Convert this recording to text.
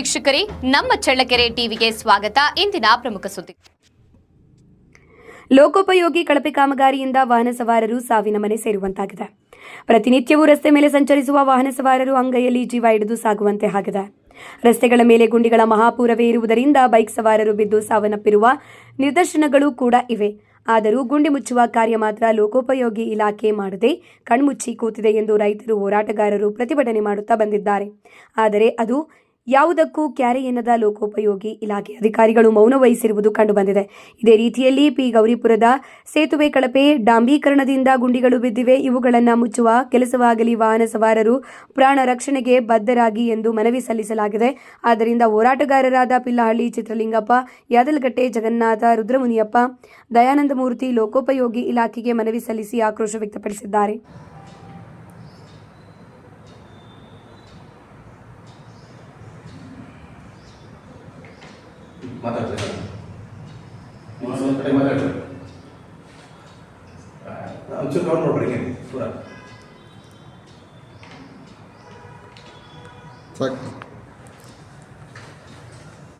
ವೀಕ್ಷಕರೇ, ನಮ್ಮ ಚಳ್ಳಕೆರೆ ಟಿವಿಗೆ ಸ್ವಾಗತ. ಇಂದಿನ ಪ್ರಮುಖ ಸುದ್ದಿ. ಲೋಕೋಪಯೋಗಿ ಕಳಪೆ ಕಾಮಗಾರಿಯಿಂದ ವಾಹನ ಸವಾರರು ಸಾವಿನ ಮನೆ ಸೇರುವಂತಾಗಿದೆ. ಪ್ರತಿನಿತ್ಯವೂ ರಸ್ತೆ ಮೇಲೆ ಸಂಚರಿಸುವ ವಾಹನ ಸವಾರರು ಅಂಗೈಯಲ್ಲಿ ಜೀವ ಹಿಡಿದು ಸಾಗುವಂತೆ ಆಗಿದೆ. ರಸ್ತೆಗಳ ಮೇಲೆ ಗುಂಡಿಗಳ ಮಹಾಪೂರವೇ ಇರುವುದರಿಂದ ಬೈಕ್ ಸವಾರರು ಬಿದ್ದು ಸಾವನ್ನಪ್ಪಿರುವ ನಿದರ್ಶನಗಳು ಕೂಡ ಇವೆ. ಆದರೂ ಗುಂಡಿ ಮುಚ್ಚುವ ಕಾರ್ಯ ಮಾತ್ರ ಲೋಕೋಪಯೋಗಿ ಇಲಾಖೆ ಮಾಡದೆ ಕಣ್ಮುಚ್ಚಿ ಕೂತಿದೆ ಎಂದು ರೈತರು, ಹೋರಾಟಗಾರರು ಪ್ರತಿಭಟನೆ ಮಾಡುತ್ತಾ ಬಂದಿದ್ದಾರೆ. ಆದರೆ ಅದು ಯಾವುದಕ್ಕೂ ಕ್ಯಾರೆ ಎನ್ನದ ಲೋಕೋಪಯೋಗಿ ಇಲಾಖೆ ಅಧಿಕಾರಿಗಳು ಮೌನ ವಹಿಸಿರುವುದು ಕಂಡುಬಂದಿದೆ. ಇದೇ ರೀತಿಯಲ್ಲಿ ಪಿ ಗೌರಿಪುರದ ಸೇತುವೆ ಕಳಪೆ ಡಾಂಬೀಕರಣದಿಂದ ಗುಂಡಿಗಳು ಬಿದ್ದಿವೆ. ಇವುಗಳನ್ನು ಮುಚ್ಚುವ ಕೆಲಸವಾಗಲಿ, ವಾಹನ ಸವಾರರು ಪ್ರಾಣ ರಕ್ಷಣೆಗೆ ಬದ್ಧರಾಗಿ ಎಂದು ಮನವಿ ಸಲ್ಲಿಸಲಾಗಿದೆ. ಆದ್ದರಿಂದ ಹೋರಾಟಗಾರರಾದ ಪಿಲ್ಲಹಳ್ಳಿ ಚಿತ್ರಲಿಂಗಪ್ಪ, ಯಾದಲಗಟ್ಟೆ ಜಗನ್ನಾಥ, ರುದ್ರಮುನಿಯಪ್ಪ, ದಯಾನಂದಮೂರ್ತಿ ಲೋಕೋಪಯೋಗಿ ಇಲಾಖೆಗೆ ಮನವಿ ಸಲ್ಲಿಸಿ ಆಕ್ರೋಶ ವ್ಯಕ್ತಪಡಿಸಿದ್ದಾರೆ. ಒಂಚೂರು ಕವರ್ ನೋಡ್ರಿ ಪೂರ ಸಾಕು.